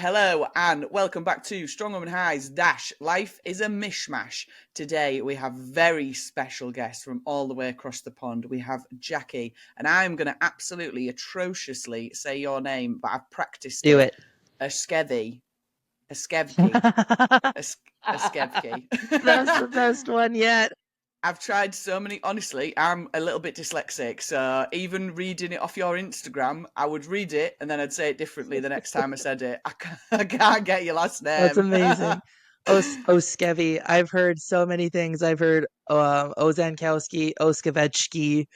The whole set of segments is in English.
Hello and welcome back to Strongwoman Highs - Life is a Mishmash. Today we have very special guests from all the way across the pond. We have Jackie, and I'm going to absolutely atrociously say your name, but I've practiced Do it. Osczevski. That's Osczevski. the best one yet. I've tried so many. Honestly, I'm a little bit dyslexic, so even reading it off your Instagram, I would read it and then I'd say it differently the next time I said it. I can't get your last That's name. amazing. Oskevi. I've heard so many things. I've heard Ozankowski, Oskavechki,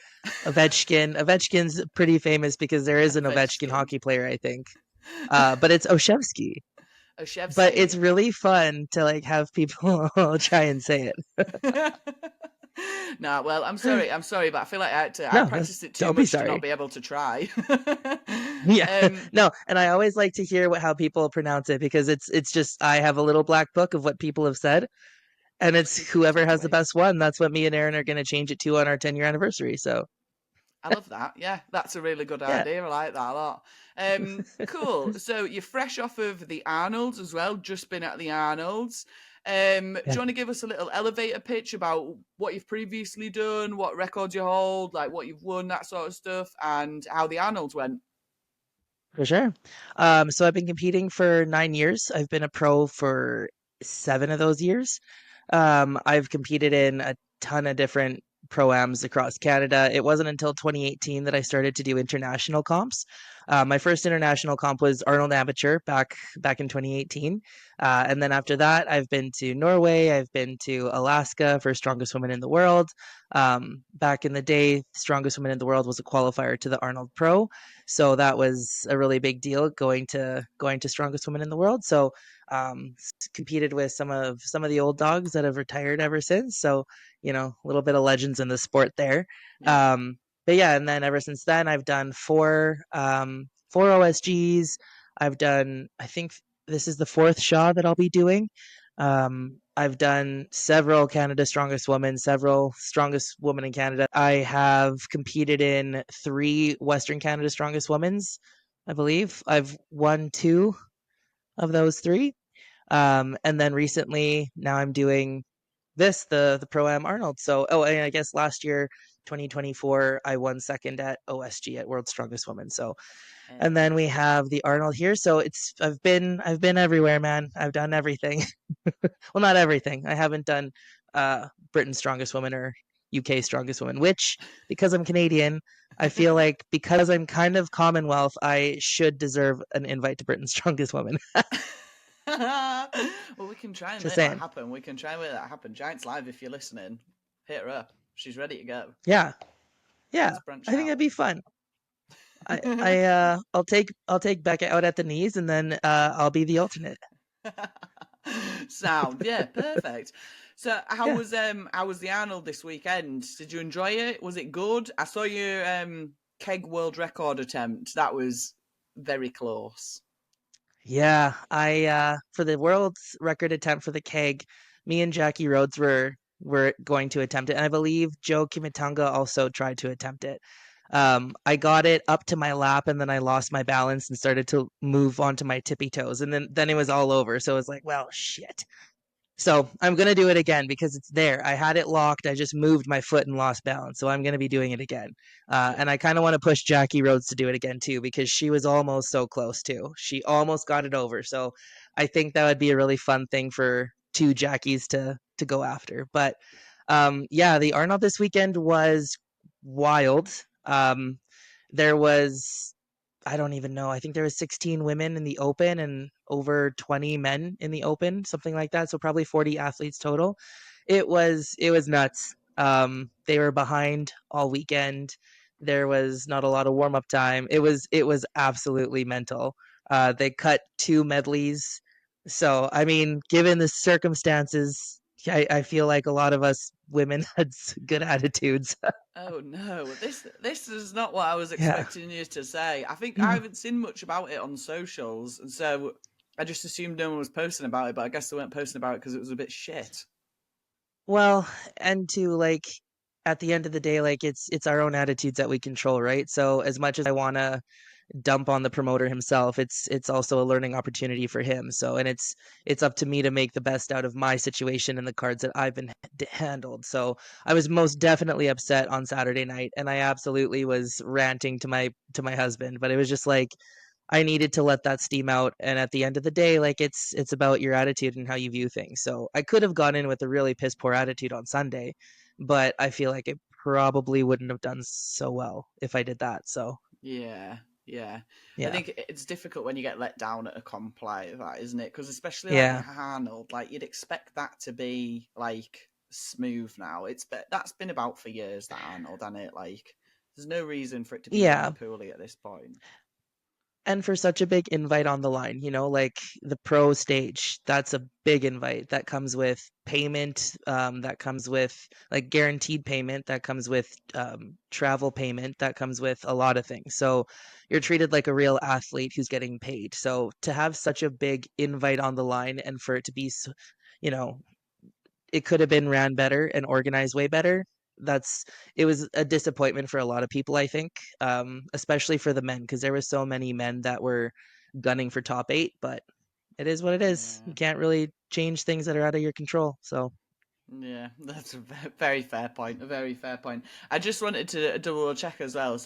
Ovechkin. Ovechkin's pretty famous because there is an Ovechkin Ovechkin. hockey player, I think. But it's Oshevsky. But it's Osczevski. really fun to have people try and say it. No, well, I'm sorry, but I feel like I No, practiced it too don't be much to not sorry. be able to try. Yeah, no, and I always like to hear how people pronounce it because it's just I have a little black book of what people have said, and it's whoever Take has the away. best one. That's what me and Aaron are going to change it to on our 10-year anniversary. So I love that. Yeah, that's a really good yeah, idea. I like that a lot. Cool. So you're fresh off of the Arnolds as well, just been at the Arnolds. Do yeah, you want to give us a little elevator pitch about what you've previously done, what records you hold, like what you've won, that sort of stuff, and how the Arnolds went? for sure. So I've been competing for 9 years. I've been a pro for 7 of those years. I've competed in a ton of different pro-ams across Canada. It wasn't until 2018 that I started to do international comps. My first international comp was Arnold Amateur back in 2018, and then after that, I've been to Norway. I've been to Alaska for Strongest Woman in the World. Back in the day, Strongest Woman in the World was a qualifier to the Arnold Pro, so that was a really big deal going to Strongest Woman in the World. So competed with some of the old dogs that have retired ever since. So a little bit of legends in the sport there. Yeah. But yeah, and then ever since then, I've done four OSGs. I've done, I think this is the fourth Shaw that I'll be doing. I've done several Canada Strongest Women, several Strongest Woman in Canada. I have competed in 3 Western Canada Strongest Womens, I believe. I've won 2 of those 3. And then recently, now I'm doing the Pro Am Arnold. So, and I guess last year, 2024, I won second at OSG at World's Strongest Woman. So, and then we have the Arnold here. So I've been everywhere, man. I've done everything. Well, not everything. I haven't done Britain's Strongest Woman or UK Strongest Woman, which because I'm Canadian, I feel like because I'm kind of Commonwealth, I should deserve an invite to Britain's Strongest Woman. Well, we can try and Just make that saying. happen. We can try and make that happen. Giants Live, if you're listening, hit her up. She's ready to go. Yeah. Yeah. Let's branch I think out. that'd be fun. I'll take Becca out at the knees and then I'll be the alternate. Sound, yeah, perfect. So Yeah. how was the Arnold this weekend? Did you enjoy it? Was it good? I saw your keg world record attempt. That was very close. Yeah. I for the world's record attempt for the keg, me and Jackie Rhodes were going to attempt it. And I believe Joe Kimitanga also tried to attempt it. I got it up to my lap and then I lost my balance and started to move onto my tippy toes. And then it was all over. So it was like, well, shit. So I'm going to do it again because it's there. I had it locked. I just moved my foot and lost balance. So I'm going to be doing it again. Yeah. And I kind of want to push Jackie Rhodes to do it again too because she was almost so close too. She almost got it over. So I think that would be a really fun thing for 2 Jackies to go after. But yeah, the Arnold this weekend was wild. There was I don't even know. I think there was 16 women in the open and over 20 men in the open, something like that. So probably 40 athletes total. It was nuts. They were behind all weekend. There was not a lot of warm up time. It was absolutely mental. They cut 2 medleys. So I mean, given the circumstances, I feel like a lot of us women had good attitudes. Oh no, this is not what I was Yeah. expecting you to say. I think I haven't seen much about it on socials, and so I just assumed no one was posting about it. But I guess they weren't posting about it because it was a bit shit. Well, and to at the end of the day, it's our own attitudes that we control, right? So as much as I wanna dump on the promoter himself. It's also a learning opportunity for him. So, and it's up to me to make the best out of my situation and the cards that I've been handled. So I was most definitely upset on Saturday night, and I absolutely was ranting to my husband. But it was just like I needed to let that steam out. And at the end of the day, like it's about your attitude and how you view things. So I could have gone in with a really piss poor attitude on Sunday, but I feel like it probably wouldn't have done so well if I did that. So Yeah, yeah. I yeah, think it's difficult when you get let down at a comp like that, isn't it? Because especially like yeah, Arnold, like you'd expect that to be like smooth now. That's been about for years, that Arnold, and it like there's no reason for it to be yeah. running poorly at this point. And for such a big invite on the line, like the pro stage, that's a big invite that comes with payment, that comes with like guaranteed payment, that comes with travel payment, that comes with a lot of things. So you're treated like a real athlete who's getting paid. So to have such a big invite on the line and for it to be, you know, it could have been ran better and organized way better. That's It was a disappointment for a lot of people, I think, especially for the men, because there were so many men that were gunning for top 8. But it is what it is. You Yeah. can't really change things that are out of your control. So Yeah, that's a very fair point. A very fair point. I just wanted to double check as well.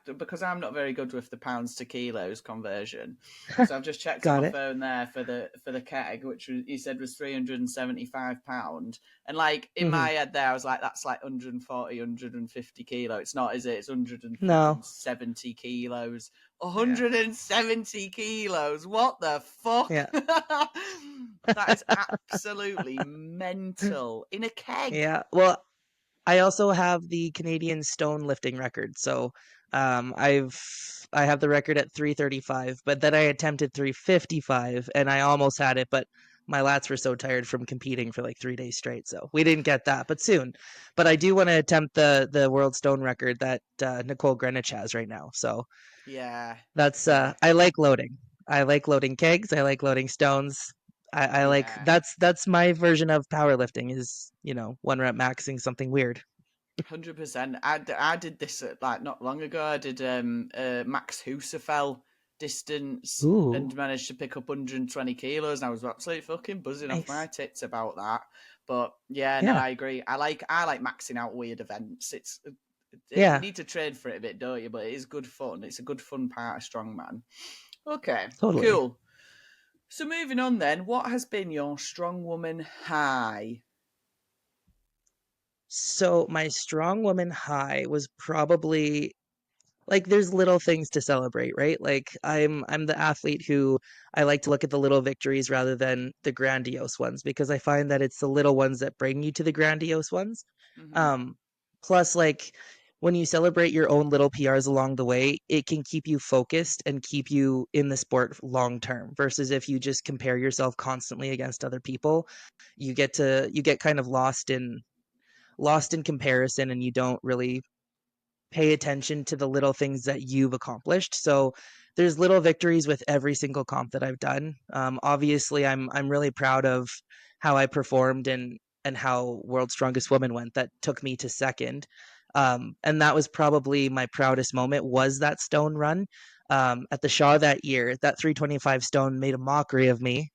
Because I'm not very good with the pounds to kilos conversion, so I've just checked on got my it. phone there for the keg, which you said was £375, and like in Hmm. my head there, I was like, that's like 140, 150 kilo. It's not, is it? It's No. 170 kilos. Yeah. 170 kilos. What the fuck? Yeah. That is absolutely mental in a keg. Yeah. Well, I also have the Canadian stone lifting record. So I have the record at 335, but then I attempted 355 and I almost had it, but my lats were so tired from competing for like 3 days straight. So we didn't get that, but soon. But I do want to attempt the world stone record that Nicole Greenwich has right now. So Yeah, that's yeah, I like loading. I like loading kegs. I like loading stones. I like yeah. that's my version of powerlifting is, one rep maxing something weird. 100%. I did this like not long ago. I did Max Husafel distance Ooh, and managed to pick up 120 kilos. And I was absolutely fucking buzzing off my nice. tits about that. But yeah, no, Yeah. I agree. I like maxing out weird events. You Yeah, need to train for it a bit, don't you? But it is good fun. It's a good fun part of strongman. Okay, totally. cool. So moving on then, what has been your strong woman high? So my strong woman high was probably like there's little things to celebrate, right? Like I'm the athlete who I like to look at the little victories rather than the grandiose ones because I find that it's the little ones that bring you to the grandiose ones. Mm-hmm. Um Plus like when you celebrate your own little PRs along the way, it can keep you focused and keep you in the sport long term versus if you just compare yourself constantly against other people, you get kind of lost in comparison and you don't really pay attention to the little things that you've accomplished. So there's little victories with every single comp that I've done. Obviously, I'm really proud of how I performed and how World's Strongest Woman went. That took me to second, and that was probably my proudest moment. Was that stone run at the Shaw that year? That 325 stone made a mockery of me.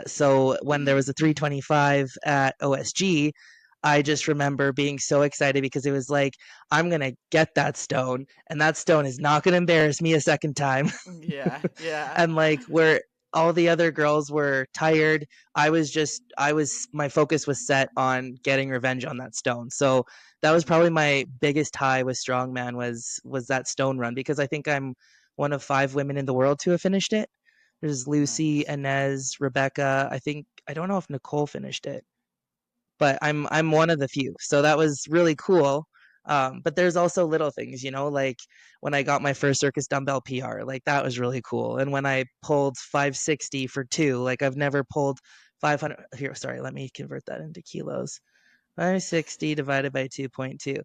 So when there was a 325 at OSG, I just remember being so excited because it was like, I'm going to get that stone, and that stone is not going to embarrass me a second time. Yeah, yeah. And like, where all the other girls were tired, my focus was set on getting revenge on that stone. So that was probably my biggest high with Strongman was that stone run because I think I'm one of 5 women in the world to have finished it. There's Lucy, Nice. Inez, Rebecca. I don't know if Nicole finished it, but I'm one of the few. So that was really cool. But there's also little things, like when I got my first circus dumbbell PR, like that was really cool. And when I pulled 560 for 2, like I've never pulled 500 here. Sorry, let me convert that into kilos. 560 divided by 2.2.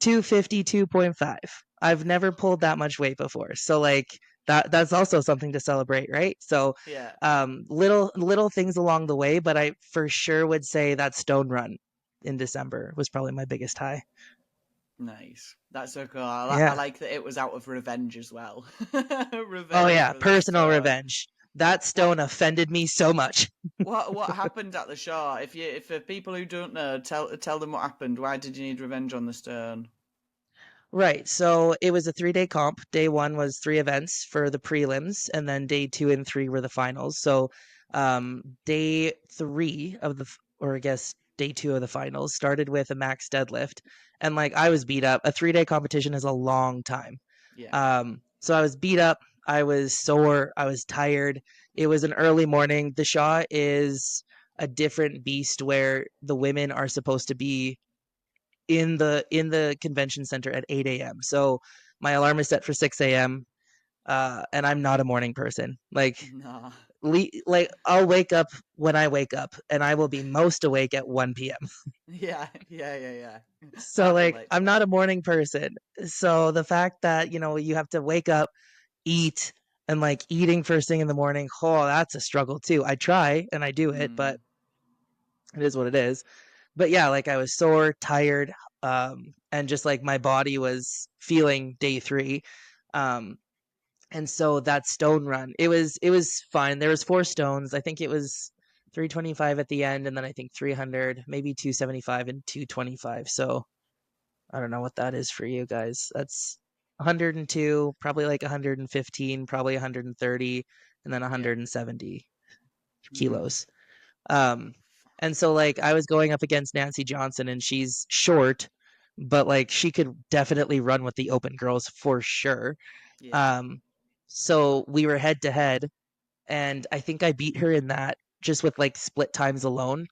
252.5. I've never pulled that much weight before. So like that's also something to celebrate, right? So Yeah. little things along the way, but I for sure would say that stone run in December was probably my biggest high. Nice. That's so cool. I Yeah. like that it was out of revenge as well. Oh Revenge yeah, for the personal stone. revenge. That What stone offended me so much. what happened at the show? If for people who don't know, tell them what happened. Why did you need revenge on the stone? Right. So it was a 3-day comp. Day one was 3 events for the prelims, and then day 2 and 3 were the finals. So day 3 of or I guess day 2 of the finals started with a max deadlift. And like I was beat up. A 3-day competition is a long time. Yeah. So I was beat up. I was sore. I was tired. It was an early morning. The Shaw is a different beast where the women are supposed to be in the convention center at 8 a.m. So my alarm is set for 6 a.m. And I'm not a morning person. Nah. Like I'll wake up when I wake up, and I will be most awake at 1 p.m. Yeah. Yeah. So I like relate to I'm not that. a morning person. So the fact that you have to wake up, eat, and like eating first thing in the morning, oh, that's a struggle too. I try and I do it, but Mm. it is what it is. But yeah, like I was sore, tired, and just like my body was feeling day 3. Um, and so that stone run, it was fine. There was 4 stones. I think it was 325 at the end, and then I think 300, maybe 275 and 225. So I don't know what that is for you guys. That's 102, probably like 115, probably 130, and then Yeah. 170 Mm. kilos. Um, and so like I was going up against Nancy Johnson, and she's short, but like she could definitely run with the open girls for sure. Yeah. Um, so we were head to head, and I think I beat her in that just with like split times alone,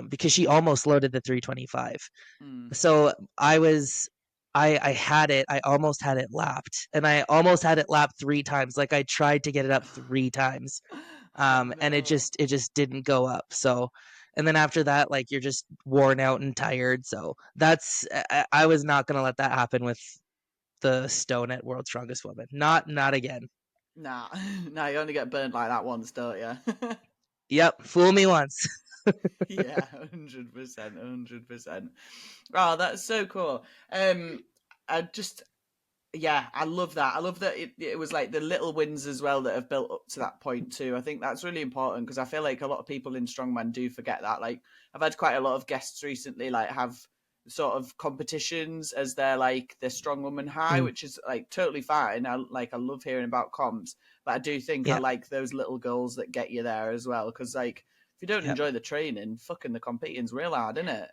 because she almost loaded the 325. Mm. So I had it. I almost had it lapped, and I almost had it lapped 3 times. Like I tried to get it up 3 times, Oh and it no. just didn't go up. So, and then after that, like you're just worn out and tired. So I was not gonna let that happen with the stone at World's Strongest Woman. Not again. Nah. Nah, you only get burnt like that once, don't you? Yep, fool me once. Yeah, 100%, 100%. Oh, that's so cool. I just, yeah, I love that. I love that it was like the little wins as well that have built up to that point too. I think that's really important because I feel like a lot of people in strongman do forget that. Like I've had quite a lot of guests recently like have sort of competitions as their Strongwoman High, Mm, which is like totally fine. I love hearing about comps, but I do think I yeah, like those little goals that get you there as well because like if you don't yeah. enjoy the training, fucking the competing's real hard, isn't it?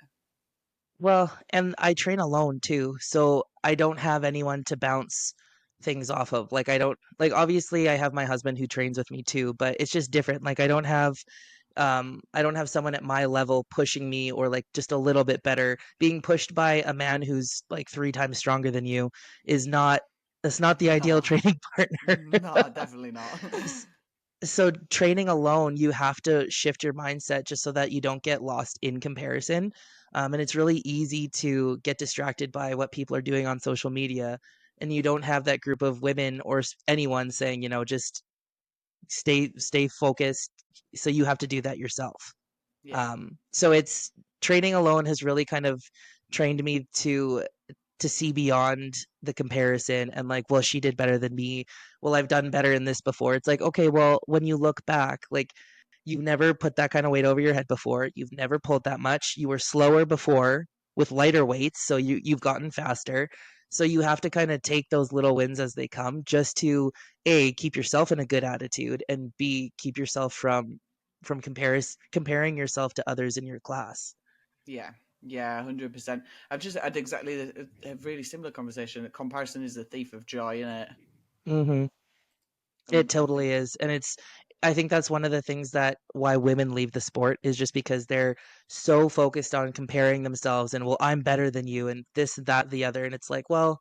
Well, and I train alone too, so I don't have anyone to bounce things off of. Like I don't like obviously I have my husband who trains with me too, but it's just different. Like I don't have someone at my level pushing me or like just a little bit better. Being pushed by a man who's like 3 times stronger than you is not that's not the ideal No, training partner. no, definitely not. So training alone, you have to shift your mindset just so that you don't get lost in comparison. And it's really easy to get distracted by what people are doing on social media, and you don't have that group of women or anyone saying, just stay focused. So you have to do that yourself. Yeah, So it's training alone has really kind of trained me to see beyond the comparison and like, well, she did better than me. Well, I've done better in this before. It's like, okay, well, when you look back, like you've never put that kind of weight over your head before. You've never pulled that much. You were slower before with lighter weights, so you've gotten faster. So you have to kind of take those little wins as they come just to A, keep yourself in a good attitude, and B, keep yourself from comparing yourself to others in your class. yeah, yeah, 100%. I've just had exactly a really similar conversation. Comparison is the thief of joy, isn't it? Mhm. It I think, totally is. And I think that's one of the things that why women leave the sport is just because they're so focused on comparing themselves and, well, I'm better than you and this, that, the other. And it's like, well,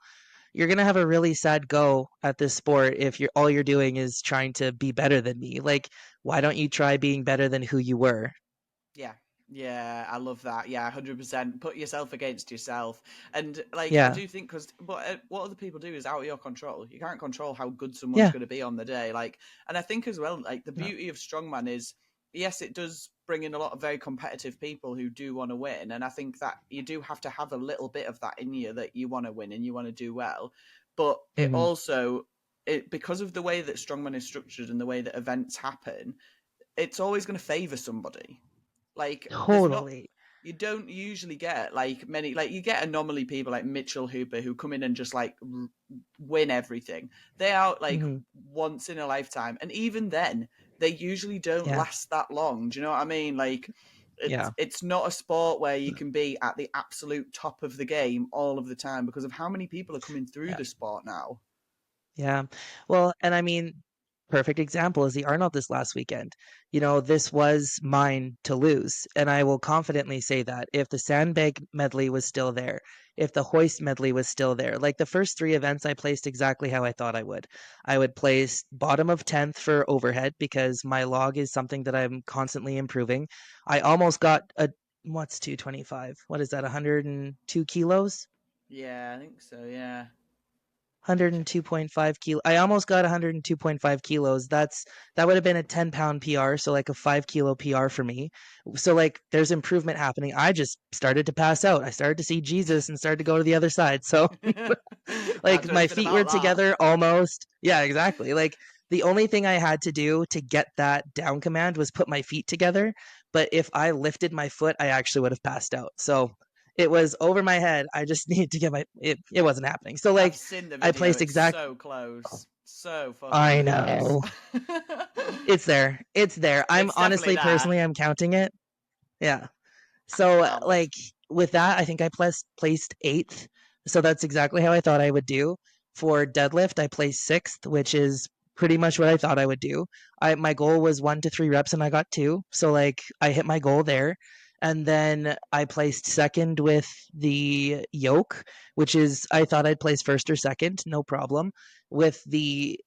you're going to have a really sad go at this sport if all you're doing is trying to be better than me. Like, why don't you try being better than who you were? yeah, yeah, I love that. Yeah, 100%. Put yourself against yourself. And like, I Yeah. do think, because what other people do is out of your control. You can't control how good someone's Yeah. going to be on the day. Like, and I think as well, like, the No. beauty of strongman is, yes, it does bring in a lot of very competitive people who do want to win. And I think that you do have to have a little bit of that in you, that you want to win and you want to do well. But it Mhm. also, because of the way that Strongman is structured and the way that events happen, it's always going to favor somebody. Like, Totally. you don't usually get like many, like you get anomaly people like Mitchell Hooper who come in and just like win everything. They are like Mhm. once in a lifetime. And even then, they usually don't Yeah. last that long. Do you know what I mean? Like, Yeah. it's not a sport where you can be at the absolute top of the game all of the time because of how many people are coming through Yeah. the sport now. Yeah. Well, and I mean, perfect example is the Arnold this last weekend. This was mine to lose. And I will confidently say that if the sandbag medley was still there, if the hoist medley was still there, like the first three events, I placed exactly how I thought I would. I would place bottom of 10th for overhead because my log is something that I'm constantly improving. I almost got what's 225? What is that, 102 kilos? Yeah, I think so. Yeah. 102.5 kilo. I almost got 102.5 kilos. That would have been a 10-pound PR, so like a 5 kilo PR for me. So like there's improvement happening. I just started to pass out. I started to see Jesus and started to go to the other side. So Can't like do my anything feet were about that. together almost. Yeah, exactly. Like the only thing I had to do to get that down command was put my feet together. But if I lifted my foot, I actually would have passed out. So it was over my head. I just needed to get it wasn't happening. So I've like seen the I video. placed It's exact so close. So fucking I close. know. It's there. It's there. I'm It's definitely honestly there. personally I'm counting it. Yeah. So I would. like with that, I think I placed 8th. So that's exactly how I thought I would do. For deadlift, I placed 6th, which is pretty much what I thought I would do. My goal was 1 to 3 reps and I got 2. So like I hit my goal there. And then I placed second with the yoke, which is I thought I'd place first or second, no problem. And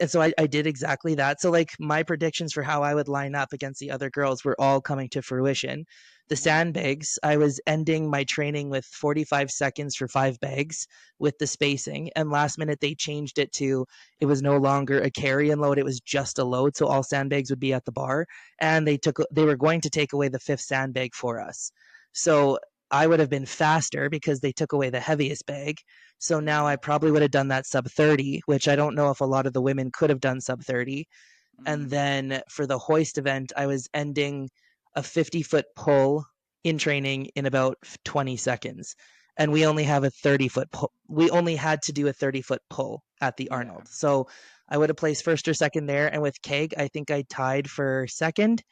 so I did exactly that. So like my predictions for how I would line up against the other girls were all coming to fruition. The sandbags, I was ending my training with 45 seconds for 5 bags with the spacing. And last minute they changed it to it was no longer a carry and load, it was just a load. So all sandbags would be at the bar. And they were going to take away the 5th sandbag for us. So I would have been faster because they took away the heaviest bag. So now I probably would have done that sub 30, which I don't know if a lot of the women could have done sub 30. And then for the hoist event, I was ending a 50-foot pull in training in about 20 seconds. And we only have a 30-foot pull. We only had to do a 30-foot pull at the Yeah. Arnold. So I would have placed first or second there. And with keg, I think I tied for second.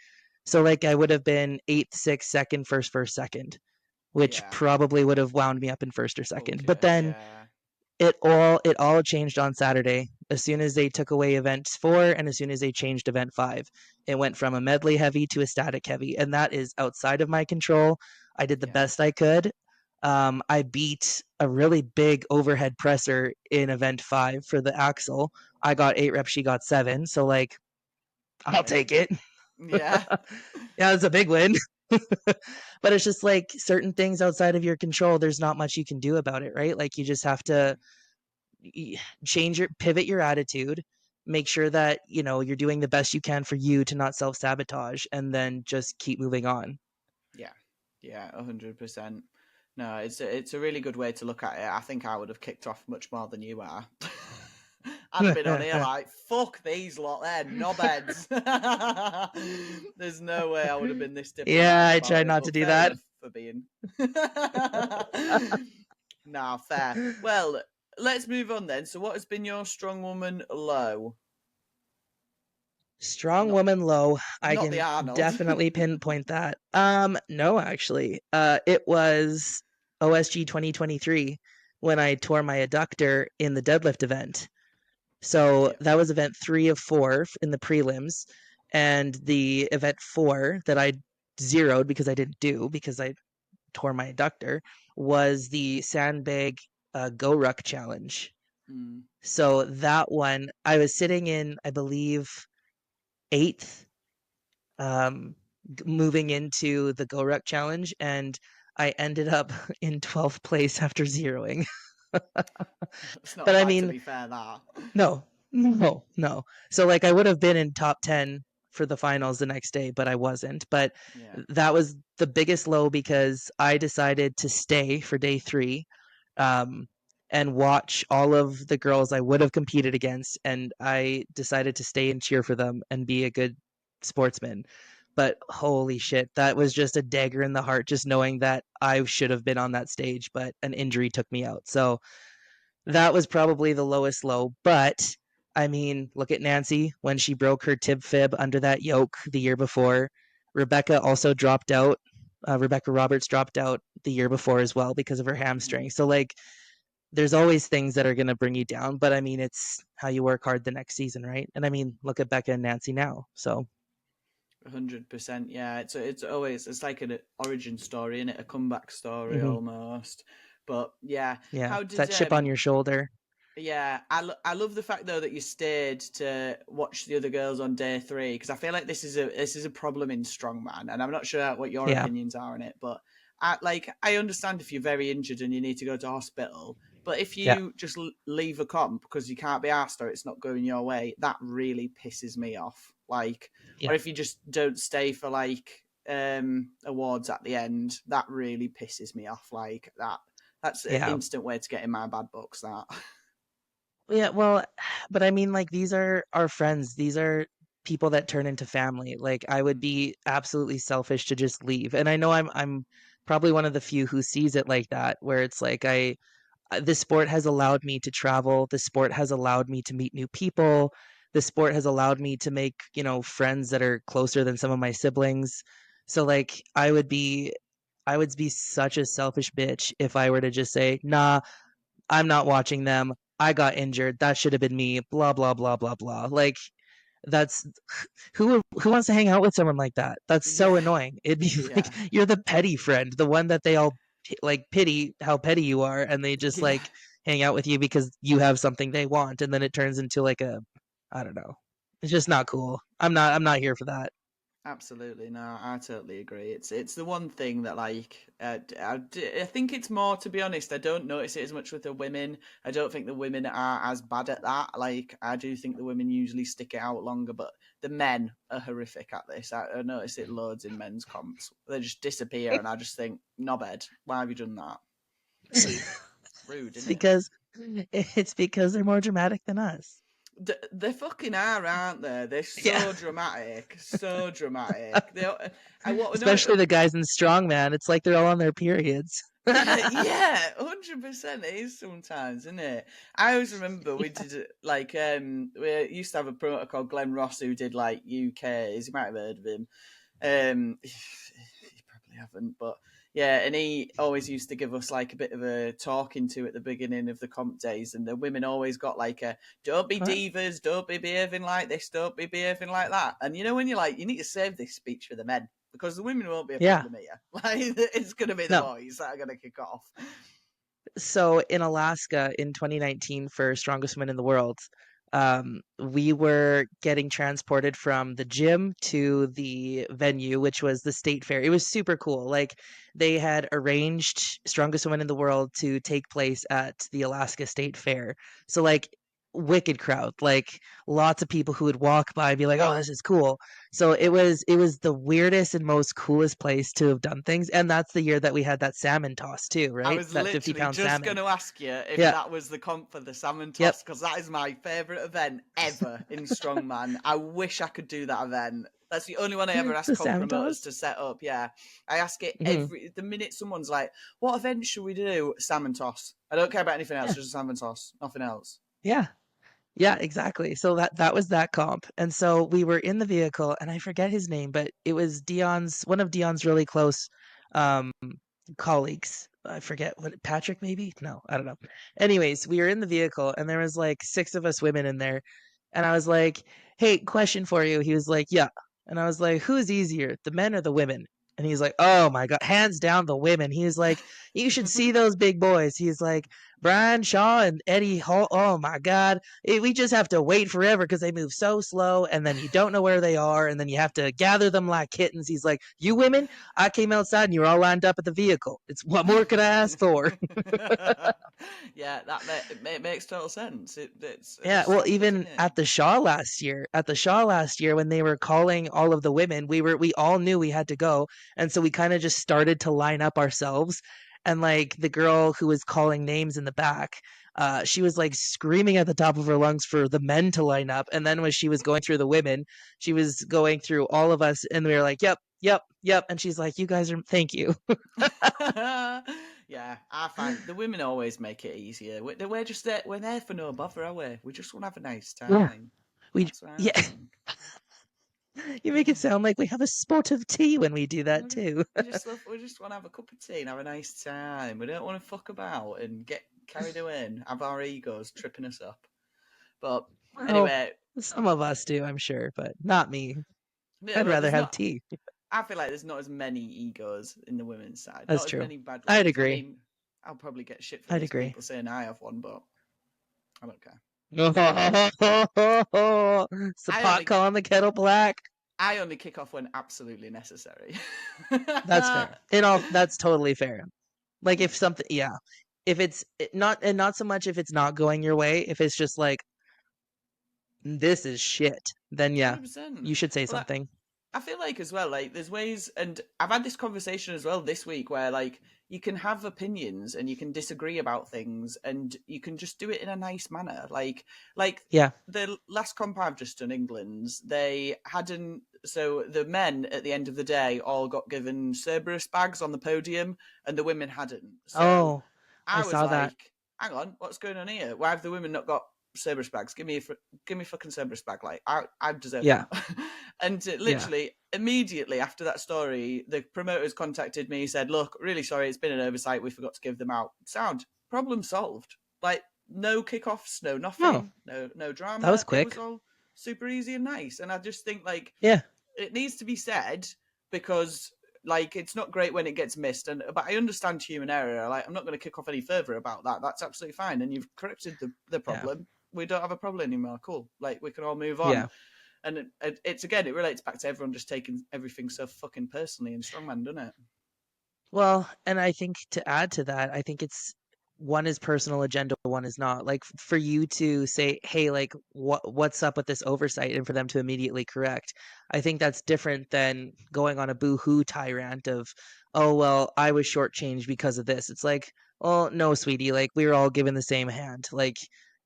So like I would have been 8th, 6th, second, first, second, which Yeah. probably would have wound me up in first or second. But Okay. then Yeah. it all changed on Saturday. As soon as they took away event 4 and as soon as they changed event 5, it went from a medley heavy to a static heavy, and that is outside of my control. I did the Yeah. best I could. I beat a really big overhead presser in event 5 for the axle. I got 8 reps, she got 7. So like, I'll Hey. take it. Yeah. Yeah, it's a big win. But it's just like certain things outside of your control, there's not much you can do about it, right? Like you just have to pivot your attitude, make sure that you're doing the best you can for you to not self-sabotage, and then just keep moving on. Yeah. Yeah. 100%. No, it's a really good way to look at it. I think I would have kicked off much more than you are. I'd have been on here like, fuck these lot, they're knobheads. There's no way I would have been this Yeah, diplomatic I about tried it, not to but do fair that. enough for being. Nah, fair. Well, let's move on then. So, what has been your strong woman low? Strong Not, woman low, I not the can Arnold. definitely pinpoint that. No, actually, it was OSG 2023 when I tore my adductor in the deadlift event. So Yeah. that was event 3 of 4 in the prelims, and the event 4 that I zeroed because I didn't do because I tore my adductor was the sandbag go ruck challenge. Mm. So that one, I was sitting in, I believe, 8th, moving into the go ruck challenge, and I ended up in 12th place after zeroing. It's not But I bad, to mean, be fair, that. no, no, no. So like I would have been in top 10 for the finals the next day, but I wasn't. But Yeah. that was the biggest low because I decided to stay for day 3, and watch all of the girls I would have competed against, and I decided to stay and cheer for them and be a good sportsman. But holy shit, that was just a dagger in the heart, just knowing that I should have been on that stage, but an injury took me out. So that was probably the lowest low. But I mean, look at Nancy when she broke her tib fib under that yoke the year before. Rebecca also dropped out. Rebecca Roberts dropped out the year before as well because of her hamstring. So, like, there's always things that are going to bring you down. But I mean, it's how you work hard the next season, right? And I mean, look at Becca and Nancy now. So 100%. Yeah, it's always, it's like an origin story, isn't it? A comeback story mhm, almost. But yeah, yeah, how it's did that chip on your shoulder. yeah, I love the fact though that you stayed to watch the other girls on day 3, because I feel like this is a problem in strongman, and I'm not sure what your Yeah, opinions are on it, but I understand if you're very injured and you need to go to hospital, but if yeah, you just leave a comp because you can't be asked or it's not going your way, that really pisses me off. Like, yeah, or if you just don't stay for like awards at the end, that really pisses me off. Like that's an yeah. instant way to get in my bad books. That. Yeah, well, but I mean, like, these are our friends. These are people that turn into family. Like, I would be absolutely selfish to just leave. And I know I'm probably one of the few who sees it like that, where it's like this sport has allowed me to travel. The sport has allowed me to meet new people. The sport has allowed me to make, friends that are closer than some of my siblings. So like I would be such a selfish bitch if I were to just say, "Nah, I'm not watching them. I got injured. That should have been me." Blah blah blah blah blah. Like that's who wants to hang out with someone like that? That's so Yeah, annoying. It'd be like yeah, you're the petty friend, the one that they all like pity how petty you are, and they just yeah. like hang out with you because you have something they want, and then it turns into like a, I don't know. It's just not cool. I'm not here for that. Absolutely, no, I totally agree. It's the one thing that I think it's more, to be honest. I don't notice it as much with the women. I don't think the women are as bad at that. Like I do think the women usually stick it out longer, but the men are horrific at this. I notice it loads in men's comps. They just disappear, and I just think, knobhead, why have you done that? Rude, It's isn't it? because it's because they're more dramatic than us. They fucking are, aren't they? They're Yeah. so dramatic, so dramatic. I what Especially no, the guys in strongman. It's like they're all on their periods. yeah, 100% it is sometimes, isn't it? I always remember we did we used to have a promoter called Glenn Ross who did like UKs. You might have heard of him. You probably haven't, but yeah, and he always used to give us like a bit of a talking to at the beginning of the comp days, and the women always got like a "Don't be What? divas, don't be behaving like this, don't be behaving like that." And you know when you're like, you need to save this speech for the men because the women won't be a Yeah. problem here. Like it's going to be the No. boys that are going to kick off. So in Alaska in 2019 for Strongest Women in the World, we were getting transported from the gym to the venue, which was the state fair. It was super cool. Like they had arranged Strongest Women in the World to take place at the Alaska State Fair. So like wicked crowd, like lots of people who would walk by and be like, "Oh, this is cool." So it was the weirdest and most coolest place to have done things. And that's the year that we had that salmon toss too, I right? was That 50 literally pound just going salmon. to ask you if Yeah. that was the comp for the salmon Yep. toss because that is my favourite event ever in Strongman. I wish I could do that event. That's the only one I ever ask The comp salmon promoters toss. to set up. Yeah, I ask it Hmm. the minute someone's like, "What event should we do?" Salmon toss. I don't care about anything else, Yeah. just a salmon toss, nothing else. Yeah. Yeah, exactly. So that was that comp. And so we were in the vehicle and I forget his name, but it was one of Dion's really close um colleagues. I forget what, Patrick maybe? No, I don't know. Anyways, we were in the vehicle and there was like 6 of us women in there. And I was like, "Hey, question for you." He was like, "Yeah." And I was like, "Who's easier, the men or the women?" And he's like, "Oh my God, hands down the women." He's like, "You should see those big boys." He's like, Brian Shaw and Eddie Hall. Oh my God. We just have to wait forever because they move so slow, and then you don't know where they are, and then you have to gather them like kittens. He's like, you women, I came outside and you're all lined up at the vehicle. It's what more could I ask for? Yeah, it makes total sense. It's Yeah, well, song, doesn't even it? at the Shaw last year when they were calling all of the women, we all knew we had to go, and so we kind of just started to line up ourselves. And like the girl who was calling names in the back, she was like screaming at the top of her lungs for the men to line up. And then when she was going through the women, she was going through all of us, and we were like, "Yep, yep, yep." And she's like, "You guys are thank you." Yeah, I find the women always make it easier. We're just there. We're there for no bother, are we? We just want to have a nice Yeah, time. we That's what I yeah. think. You make it sound like we have a spot of tea when we do that too. We just want to have a cup of tea and have a nice time. We don't want to fuck about and get carried away and have our egos tripping us up. But Well, anyway, some of us do, I'm sure, but not me. I'd well, rather there's have not. tea. I feel like there's not as many egos in the women's side. That's Not as true. many bad I'd ones. I agree. mean, I'll probably get shit for I'd this. agree. People saying I have one, but I don't care. It's the I pot only calling the kettle black. I only kick off when absolutely necessary. That's fair. That's totally fair. Like Yeah. if something, yeah, if it's not, and not so much if it's not going your way. If it's just like this is shit, then yeah, 100%. you should say Well, something. I feel like as well, like there's ways, and I've had this conversation as well this week where like you can have opinions and you can disagree about things and you can just do it in a nice manner. Like Yeah. the last comp I've just done, England's, they hadn't. So the men at the end of the day all got given Cerberus bags on the podium, and the women hadn't. So Oh, I I was saw that. like, "Hang on, what's going on here? Why have the women not got Cerberus bags? Give me a fucking Cerberus bag. Like I deserve Yeah. that." And Yeah. literally immediately after that story, the promoters contacted me, said, "Look, really sorry, it's been an oversight. We forgot to give them out." Sound problem solved. Like no kickoffs, no Oh, nothing, no that was drama. It was quick. all super easy and nice. And I just think like Yeah. it needs to be said because like it's not great when it gets missed. And but I understand human error. Like I'm not going to kick off any further about that. That's absolutely fine. And you've corrected the Yeah. problem. We don't have a problem anymore. Cool. Like we can all move on. Yeah. And it's again, it relates back to everyone just taking everything so fucking personally in strongman, doesn't it? Well, and I think to add to that, I think it's one is personal agenda, one is not. Like for you to say, "Hey, like what's up with this oversight?" and for them to immediately correct. I think that's different than going on a boo-hoo tirade of, "Oh, well, I was shortchanged because of this." It's like, "Oh, no, sweetie, like we were all given the same hand. Like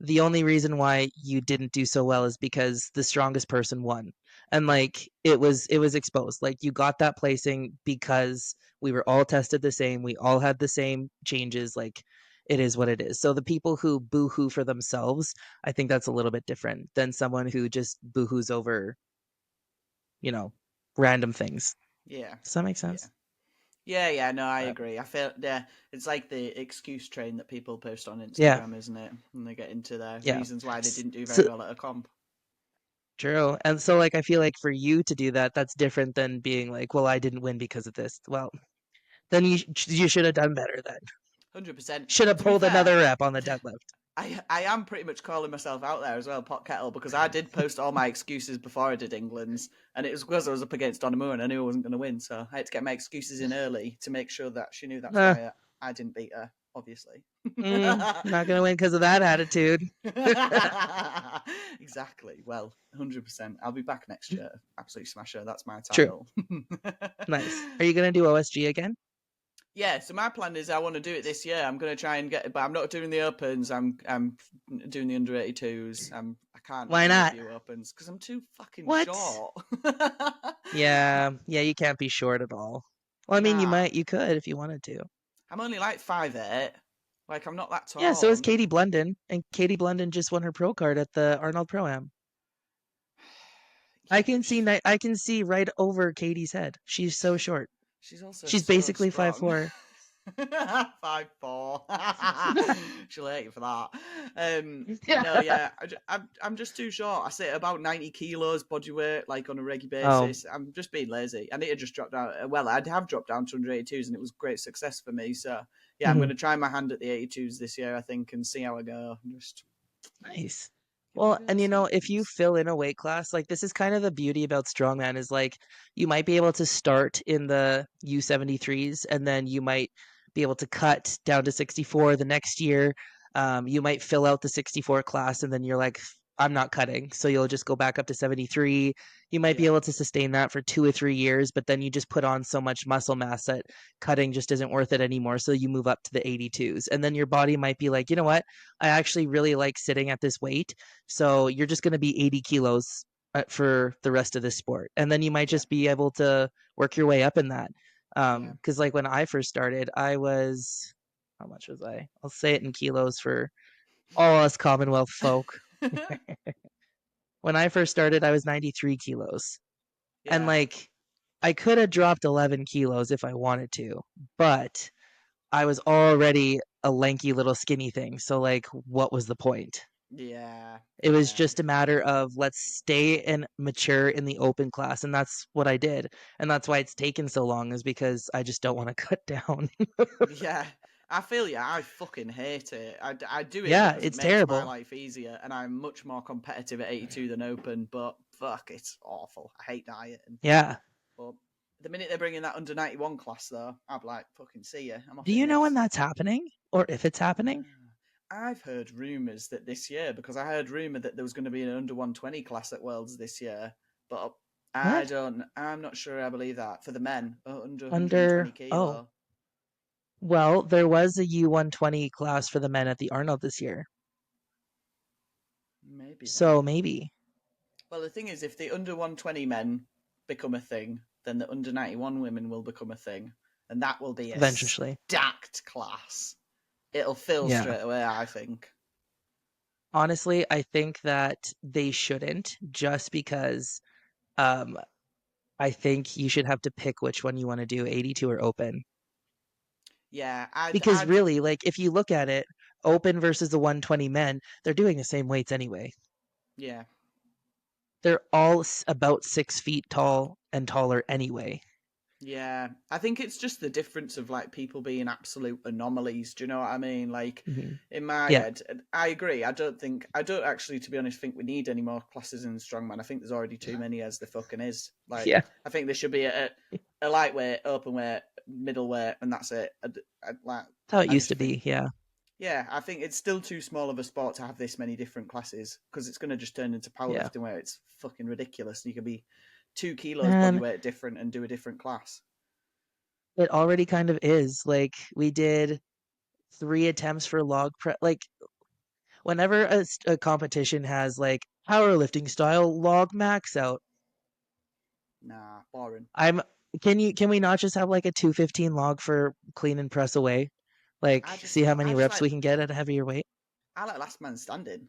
the only reason why you didn't do so well is because the strongest person won." And like it was exposed. Like you got that placing because we were all tested the same. We all had the same changes. Like it is what it is. So the people who boo-hoo for themselves, I think that's a little bit different than someone who just boo-hoos over, you know, random things. Yeah, Does that make yeah, sense? yeah. No, I But agree. I feel yeah, it's like the excuse train that people post on yeah, Instagram, isn't it? And they get into their yeah. reasons why they didn't do very So well at a comp. true. And so like I feel like for you to do that, that's different than being like, well, I didn't win because of this. Well, then you should have done better then. 100%. Should have To be pulled fair, another rep on the deadlift. I am pretty much calling myself out there as well, pot kettle, because I did post all my excuses before I did England's, and it was because I was up against Donna Moore and I knew I wasn't going to win, so I had to get my excuses in early to make sure that she knew that's Uh, why I didn't beat her, obviously. Not gonna win because of that attitude. Exactly. Well, 100%. I'll be back next year. Absolutely smash her. That's my True. title. Nice. Are you gonna do OSG again? Yeah, so my plan is I want to do it this year. I'm going to try and get, but I'm not doing the opens. I'm doing the under 82s. I can't Why do a not? few opens because I'm too fucking What? short. Yeah, you can't be short at all. Well, I mean, Nah, you could if you wanted to. I'm only like 5'8". Like I'm not that Yeah, so tall. is Katie Blunden, and Katie Blunden just won her pro card at the Arnold Pro Am. Yeah, but I can see right over Katie's head. She's so short. she's also She's so basically strong. 5'4". 5'4". She'll hate you for that. No, yeah, I'm just too short. I sit about 90 kilos body weight, like on a regular basis. I'm just being lazy. I need to just drop down. Well, I'd have dropped down to 182s, and it was great success for me. So yeah, I'm going to try my hand at the 82s this year, I think, and see how I go. Just Nice. Well, and if you fill in a weight class, like this is kind of the beauty about strongman is like you might be able to start in the U73s and then you might be able to cut down to 64 the next year. You might fill out the 64 class and then you're like, I'm not cutting. So you'll just go back up to 73. You might be able to sustain that for 2 or 3 years, but then you just put on so much muscle mass that cutting just isn't worth it anymore. So you move up to the 82s. And then your body might be like, you know what? I actually really like sitting at this weight. So you're just going to be 80 kilos for the rest of this sport. And then you might just be able to work your way up in that. Because like when I first started, I was, how much was I? I'll say it in kilos for all us Commonwealth folk. When I first started, I was 93 kilos. And like, I could have dropped 11 kilos if I wanted to, but I was already a lanky little skinny thing. So like, what was the point? Yeah. It was just a matter of let's stay and mature in the open class. And that's what I did. And that's why it's taken so long, is because I just don't want to cut down. Yeah. I feel you. I fucking hate it. I do it Yeah, because it's it makes my terrible. life easier, and I'm much more competitive at 82 than open, but fuck, it's awful. I hate dieting. Yeah. But the minute they bring in that under 91 class, though, I'm like, fucking see ya. I'm off Do in you know when this. that's happening? Or if it's happening? I've heard rumours that this year, because I heard rumour that there was going to be an under 120 class at Worlds this year, but What? I'm not sure I believe that for the men, under 120 Under, kilo. well, there was a U120 class for the men at the Arnold this year. Maybe then. So maybe. Well, the thing is, if the under 120 men become a thing, then the under 91 women will become a thing, and that will be a Eventually. stacked class. It'll fill straight away, I think. Honestly, I think that they shouldn't, just because I think you should have to pick which one you want to do, 82 or open. Yeah, Because really, like, if you look at it, open versus the 120 men, they're doing the same weights anyway. Yeah. They're all about 6 feet tall and taller anyway. Yeah, I think it's just the difference of like people being absolute anomalies. Do you know what I mean? Like in my head, I agree. I don't actually, to be honest, think we need any more classes in strongman. I think there's already too many as there fucking is. Like, I think there should be a lightweight, open weight, middleweight, and that's it. That's how it used to be. Yeah, I think it's still too small of a sport to have this many different classes, because it's going to just turn into powerlifting where it's fucking ridiculous. You could be 2 kilos body weight different and do a different class. It already kind of is. Like, we did 3 attempts for log press. Like, whenever a competition has like powerlifting style log max out, nah, boring. Can we not just have like a 215 log for clean and press away? Like, see how many reps we can get at a heavier weight? I like last man standing.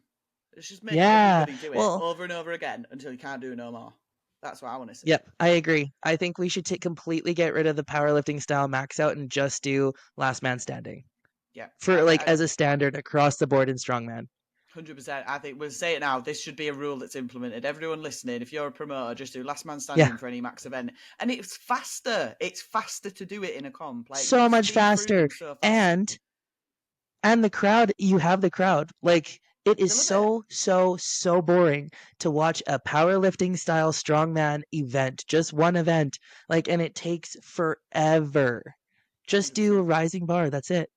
Let's just make everybody do it over and over again until you can't do no more. That's what I want to see. Yep, I agree. I think we should completely get rid of the powerlifting style max out and just do last man standing. Yeah. For as a standard across the board in strongman. 100%. I think we'll say it now. This should be a rule that's implemented. Everyone listening, if you're a promoter, just do last man standing for any max event. And it's faster. It's faster to do it in a comp. Like, so much faster. So fast. And the crowd, you have the crowd. Like, it is so boring to watch a powerlifting style strongman event, just one event, like, and it takes forever. Just 100%. Do a rising bar. That's it.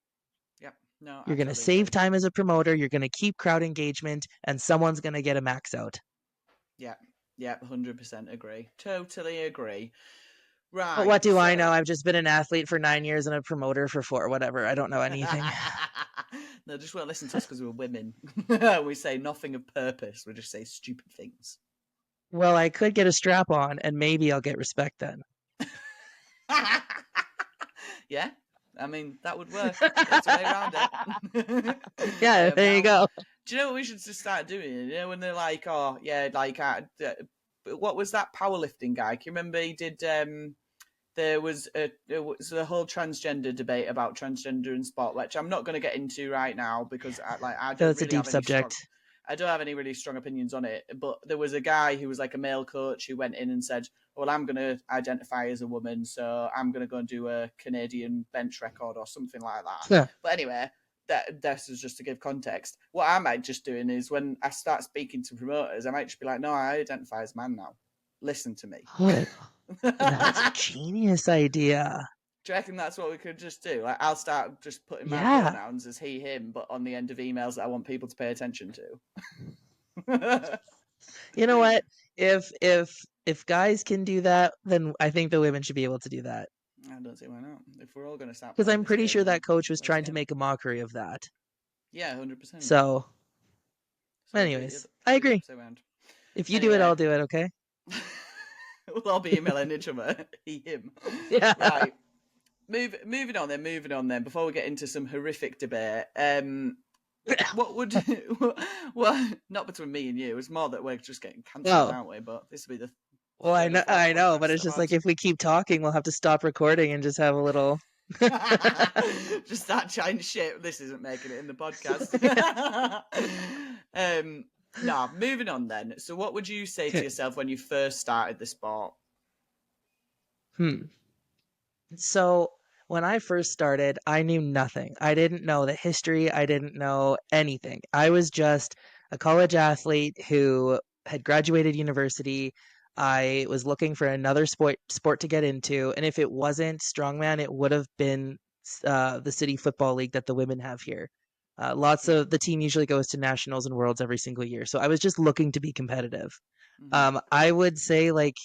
Yep. No, you're going to save time as a promoter. You're going to keep crowd engagement, and someone's going to get a max out. Yeah. Yeah. 100% agree. Totally agree. Right. But what do I know? I've just been an athlete for 9 years and a promoter for 4. Whatever. I don't know anything. No, just won't listen to us because we're women. We say nothing of purpose. We just say stupid things. Well, I could get a strap on, and maybe I'll get respect then. Yeah, I mean, that would work. That's a way around it. Yeah, there you go. Do you know what we should just start doing? You know, when they're like, oh, yeah, like, what was that powerlifting guy? Can you remember he did there was a whole transgender debate about transgender in sport, which I'm not going to get into right now because I So don't it's a really deep have any subject. I don't have any really strong opinions on it. But there was a guy who was like a male coach who went in and said, well, I'm going to identify as a woman, so I'm going to go and do a Canadian bench record or something like that. Yeah. But anyway, this is just to give context. What I might just doing is when I start speaking to promoters, I might just be like, no, I identify as man now. Listen to me. That's a genius idea. Do you reckon that's what we could just do? Like, I'll start just putting my Yeah. pronouns as he, him, but on the end of emails that I want people to pay attention to. You know what? If guys can do that, then I think the women should be able to do that. I don't see why not. If we're all going to start Because playing I'm this pretty game, sure then that coach was let's trying go. to make a mockery of that. Yeah, 100%. So anyways, I agree. If you do it, I'll do it, okay? We'll all be emailing each other. He, him. Yeah. Right. Moving on then. Before we get into some horrific debate, what would well, not between me and you. It's more that we're just getting cancelled, aren't we? But this will be the well, I know, but it's just like if we keep talking, we'll have to stop recording and just have a little. Just start chatting shit. This isn't making it in the podcast. No, moving on then. So, what would you say to yourself when you first started the sport? So when I first started, I knew nothing. I didn't know the history. I didn't know anything. I was just a college athlete who had graduated university. I was looking for another sport to get into, and if it wasn't strongman, it would have been the city football league that the women have here. Lots of the team usually goes to nationals and worlds every single year, so I was just looking to be competitive. I would say like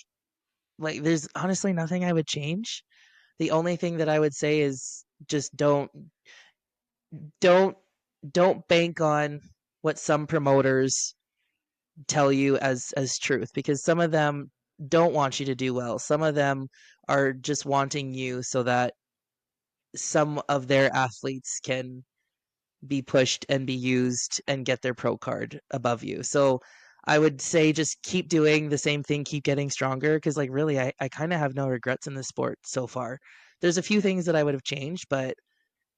there's honestly nothing I would change. The only thing that I would say is just don't bank on what some promoters tell you as truth, because some of them don't want you to do well. Some of them are just wanting you so that some of their athletes can be pushed and be used and get their pro card above you. So I would say just keep doing the same thing, keep getting stronger, because like really I kind of have no regrets in this sport so far. There's a few things that I would have changed, but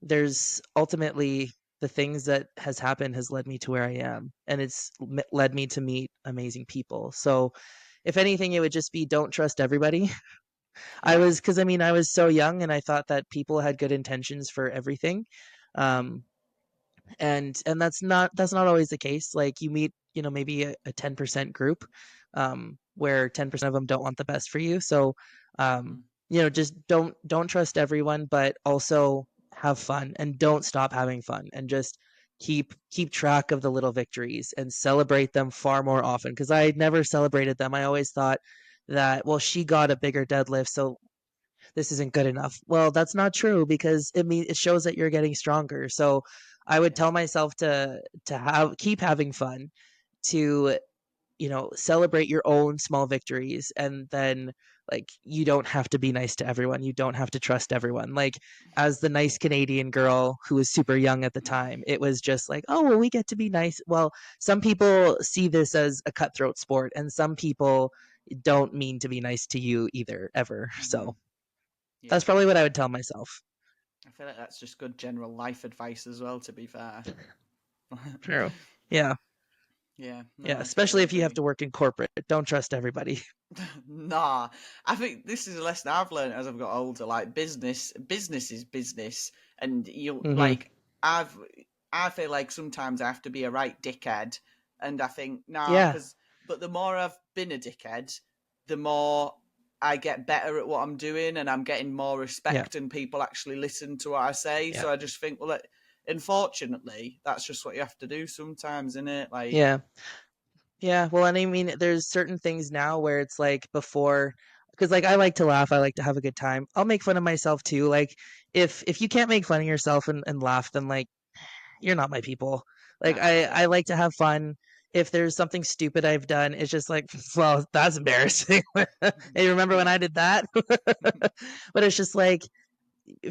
there's ultimately the things that has happened has led me to where I am, and it's led me to meet amazing people. So if anything, it would just be don't trust everybody. I was so young and I thought that people had good intentions for everything. And that's not always the case. Like you meet maybe a 10% group where 10% of them don't want the best for you. So just don't trust everyone, but also have fun and don't stop having fun, and just keep track of the little victories and celebrate them far more often, because I never celebrated them. I always thought that, well, she got a bigger deadlift, so this isn't good enough. Well, that's not true, because it shows that you're getting stronger. So I would tell myself to keep having fun, to celebrate your own small victories, and then like you don't have to be nice to everyone. You don't have to trust everyone. Like as the nice Canadian girl who was super young at the time, it was just like, oh, well, we get to be nice. Well, some people see this as a cutthroat sport, and some people don't mean to be nice to you either, ever. So that's probably what I would tell myself. I feel like that's just good general life advice as well, to be fair. True. Yeah. Yeah. No, yeah. Especially if you have to work in corporate. Don't trust everybody. Nah. I think this is a lesson I've learned as I've got older. Like business is business. And like I feel like sometimes I have to be a right dickhead. And I think, but the more I've been a dickhead, the more I get better at what I'm doing, and I'm getting more respect, and people actually listen to what I say. Yeah. So I just think, well, unfortunately, that's just what you have to do sometimes, isn't it? Like, yeah. Well, and I mean, there's certain things now where it's like before, because like I like to laugh, I like to have a good time. I'll make fun of myself too. Like if you can't make fun of yourself and laugh, then like you're not my people. Like I like to have fun. If there's something stupid I've done, it's just like, well, that's embarrassing. Hey, remember when I did that? But it's just like,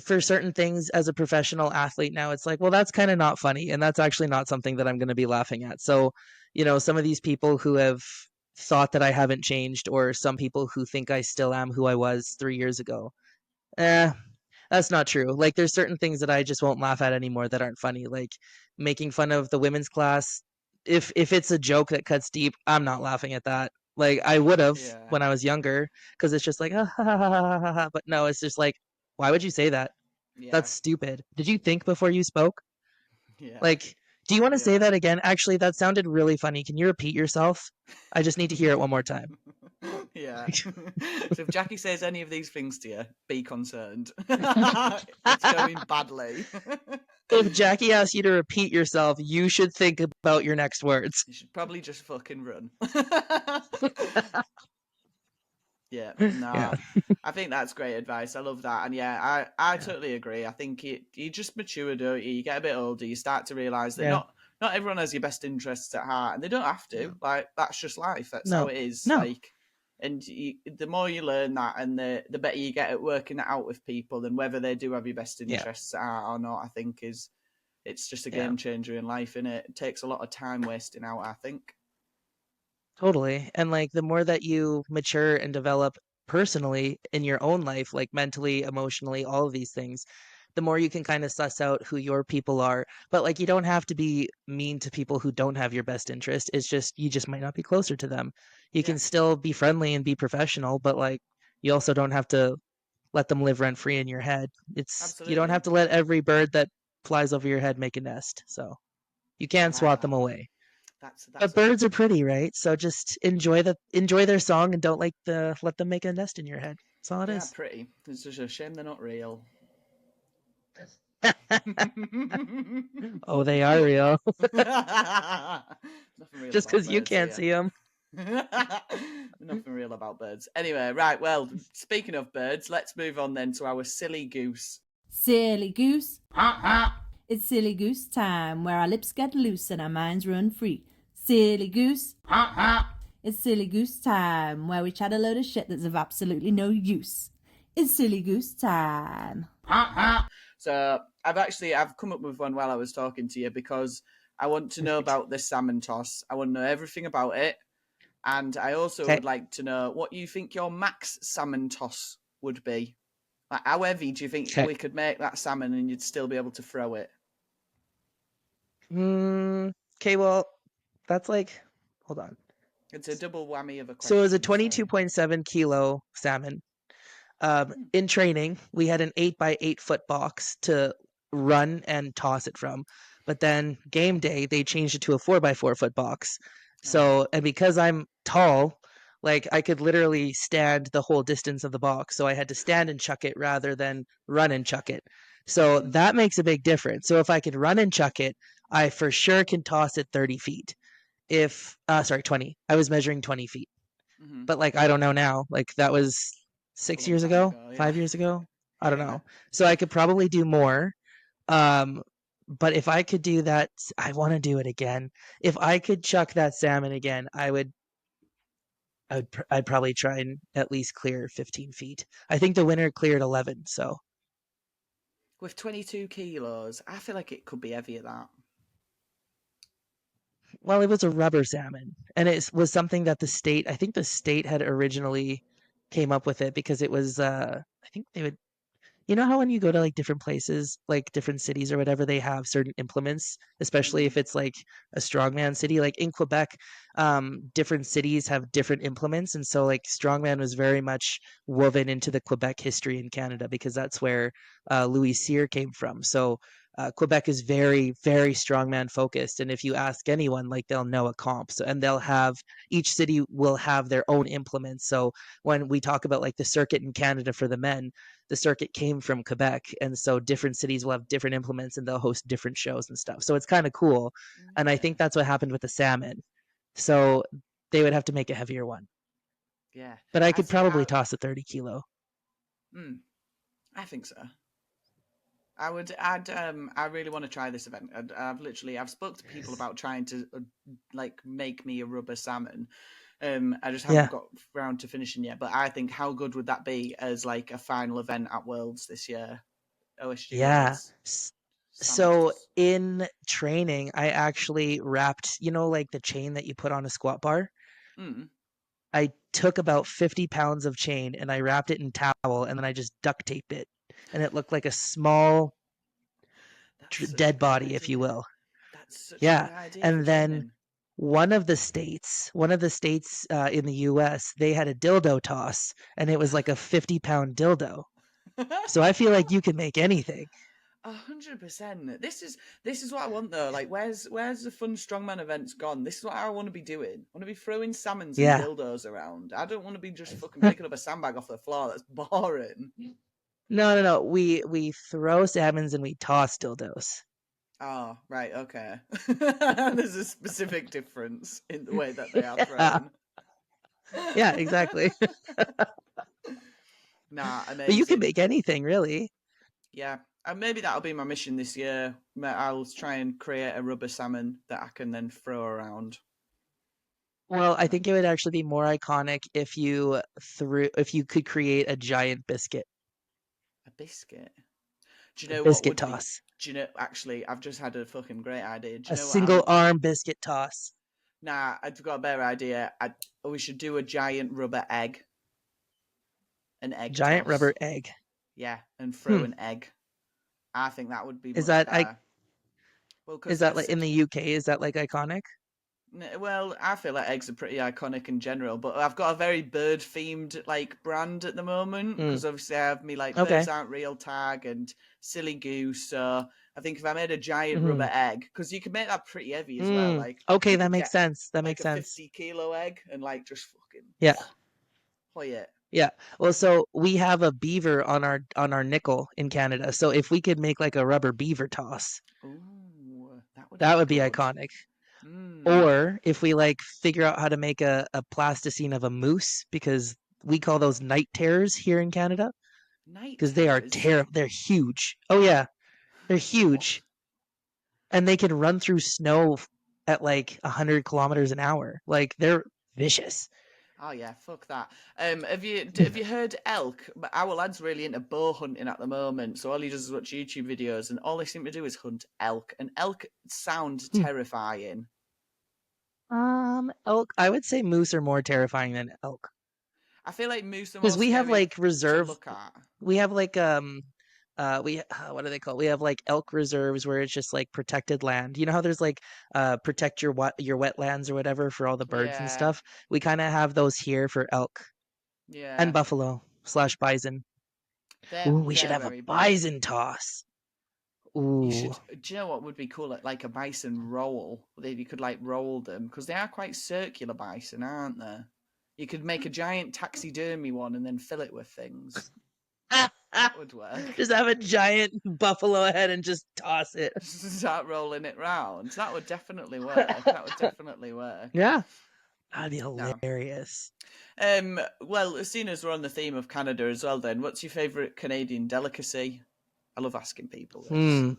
for certain things as a professional athlete now, it's like, well, that's kind of not funny, and that's actually not something that I'm going to be laughing at. So some of these people who have thought that I haven't changed, or some people who think I still am who I was 3 years ago, That's not true. Like, there's certain things that I just won't laugh at anymore that aren't funny. Like making fun of the women's class. If it's a joke that cuts deep, I'm not laughing at that. Like I would have Yeah, when I was younger, because it's just like, ah, ha, ha, ha, ha, ha, ha. But no, it's just like, why would you say that? yeah, That's stupid. Did you think before you spoke? yeah, Like, do you want to say yeah. that again? Actually, that sounded really funny. Can you repeat yourself? I just need to hear it one more time. Yeah. So if Jackie says any of these things to you, be concerned. It's going badly. If Jackie asks you to repeat yourself, you should think about your next words. You should probably just fucking run. Yeah, Yeah. nah. I think that's great advice. I love that. And yeah, I Yeah. totally agree. I think you just mature, don't you? You get a bit older, you start to realise that Yeah. not everyone has your best interests at heart, and they don't have to. No. Like that's just life. That's how No. it is. No. Like, and the more you learn that, and the better you get at working it out with people, and whether they do have your best Yeah. interests at heart or not, I think it's just a Yeah. game changer in life, innit? It takes a lot of time wasting out, I think. Totally. And like the more that you mature and develop personally in your own life, like mentally, emotionally, all of these things, the more you can kind of suss out who your people are. But like you don't have to be mean to people who don't have your best interest. It's just you just might not be closer to them. You Yeah, can still be friendly and be professional, but like you also don't have to let them live rent free in your head. It's you don't absolutely. have to let every bird that flies over your head make a nest. So you I can like swat that. them away. That's But a birds are pretty, right? So just enjoy their song and don't let them make a nest in your head. That's all it They are is. pretty. It's just a shame they're not real. Oh, they are real. Nothing real Just about because you birds can't here. see them. Nothing real about birds. Anyway, right, well, speaking of birds, let's move on then to our silly goose. Silly goose. It's silly goose time, where our lips get loose and our minds run free. Silly goose. It's silly goose time, where we chat a load of shit that's of absolutely no use. It's silly goose time. So I've come up with one while I was talking to you because I want to know about this salmon toss. I want to know everything about it. And I also Okay. would like to know what you think your max salmon toss would be. Like, how heavy do you think Okay. we could make that salmon and you'd still be able to throw it? Okay, well, that's like, hold on. It's a double whammy of a So it was a question. Sorry. 22.7 kilo salmon. In training, we had an 8 by 8 foot box to run and toss it from. But then game day, they changed it to a 4 by 4 foot box. Oh. So, and because I'm tall, like I could literally stand the whole distance of the box. So I had to stand and chuck it rather than run and chuck it. So Mm-hmm. that makes a big difference. So if I can run and chuck it, I for sure can toss it 30 feet. If, sorry, 20. I was measuring 20 feet. Mm-hmm. But like, I don't know now. Like that was A 6 long years time ago, ago, yeah. 5 years ago. I don't Yeah. know. So I could probably do more. Um, but if I could do that, I want to do it again. If I could chuck that salmon again, I'd probably try and at least clear 15 feet. I think the winner cleared 11. So, With 22 kilos, I feel like it could be heavier that. well, it was a rubber salmon, and it was something that I think the state had originally came up with it because it was, I think they would. You know how when you go to like different places, like different cities or whatever, they have certain implements, especially Mm. if it's like a strongman city. Like in Quebec, different cities have different implements, and so like strongman was very much woven into the Quebec history in Canada because that's where Louis Cyr came from. So Quebec is very, very strongman focused, and if you ask anyone, like they'll know a comp. So and they'll have each city will have their own implements. So when we talk about like the circuit in Canada for the men, the circuit came from Quebec, and so different cities will have different implements and they'll host different shows and stuff. So it's kind of cool, and I Yeah. think that's what happened with the salmon. So they would have to make a heavier one, Yeah. but I I could see. probably toss a 30 kilo. I think so. I really want to try this event. I've spoke to people about trying to like make me a rubber salmon. I just haven't Yeah, got round to finishing yet. But I think how good would that be as like a final event at Worlds this year? OSG yeah. Worlds salmon So toss. in training, I actually wrapped, like the chain that you put on a squat bar. Mm. I took about 50 pounds of chain and I wrapped it in towel and then I just duct taped it. And it looked like a small That's such a dead good body, if you idea. will. That's such a Yeah. good idea for And then training. one of the states in the US, they had a dildo toss and it was like a 50-pound dildo. So I feel like you can make anything. 100%. This is what I want though. Like, where's the fun strongman events gone? This is what I want to be doing. I want to be throwing salmons and Yeah. dildos around. I don't want to be just fucking picking up a sandbag off the floor. That's boring. No. We throw salmons and we toss dildos. Oh, right, okay. There's a specific difference in the way that they are Yeah. thrown. Yeah, exactly. Nah, amazing. But you can make anything, really. Yeah, and maybe that'll be my mission this year. I'll try and create a rubber salmon that I can then throw around. Well, I think it would actually be more iconic if you could create a giant biscuit. A biscuit? Do you know Biscuit what would toss. Do you know? Actually, I've just had a fucking great idea. Do you A know what? single arm biscuit toss. Nah, I've got a better idea. We should do a giant rubber egg. An egg Giant toss. rubber egg. Yeah, and throw an egg. I think that would be Is much that better. is that like in the UK? Is that like iconic? Well, I feel like eggs are pretty iconic in general, but I've got a very bird-themed like brand at the moment because obviously I have me like Birds Aren't Real tag and Silly Goose. So I think if I made a giant rubber egg, because you can make that pretty heavy as well. Like okay, that makes sense. That makes a sense. 50-kilo egg and like just fucking hoy it. Yeah. Well, so we have a beaver on our nickel in Canada. So if we could make like a rubber beaver toss, that would be iconic. Or if we like figure out how to make a plasticine of a moose, because we call those night terrors here in Canada. Because they are terrible. They're huge. Oh yeah, they're huge, and they can run through snow at like 100 kilometers an hour. Like they're vicious. Oh yeah, fuck that. Have you heard elk? But our lad's really into bow hunting at the moment, so all he does is watch YouTube videos, and all they seem to do is hunt elk. And elk sound terrifying. Elk. I would say moose are more terrifying than elk. I feel like moose are more because we have like reserve. to look at. We have like what do they call? We have like elk reserves where it's just like protected land. You know how there's like protect your wetlands or whatever for all the birds and stuff. We kind of have those here for elk. Yeah. And buffalo / bison. We should have a bison toss. Ooh. Do you know what would be cool? Like a bison roll. You could like roll them because they are quite circular bison, aren't they? You could make a giant taxidermy one and then fill it with things. That would work. Just have a giant buffalo head and just toss it. Start rolling it round. That would definitely work. Yeah. That'd be hilarious. Well, seeing as we're on the theme of Canada as well, then, what's your favourite Canadian delicacy? I love asking people this.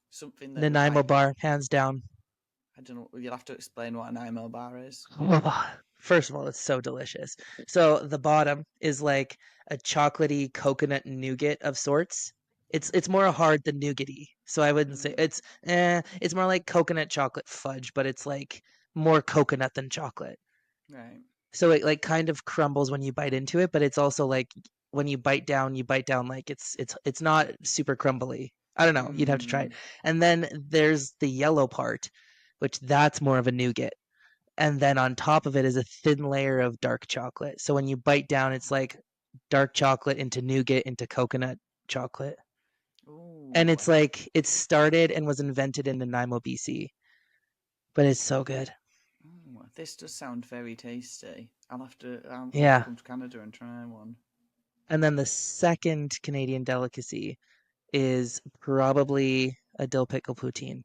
Something that Nanaimo bar, hands down. I don't know. You'll have to explain what a Nanaimo bar is. First of all, it's so delicious. So the bottom is like a chocolatey coconut nougat of sorts. It's more hard than nougaty. So I wouldn't say it's more like coconut chocolate fudge, but it's like more coconut than chocolate. Right. So it like kind of crumbles when you bite into it, but it's also like when you bite down like it's not super crumbly. I don't know. You'd have to try it. And then there's the yellow part, which that's more of a nougat. And then on top of it is a thin layer of dark chocolate. So when you bite down, it's like dark chocolate into nougat into coconut chocolate. Ooh. And it's like it started and was invented in Nanaimo, BC. But it's so good. Ooh, this does sound very tasty. I'll have to come to Canada and try one. And then the second Canadian delicacy is probably a dill pickle poutine.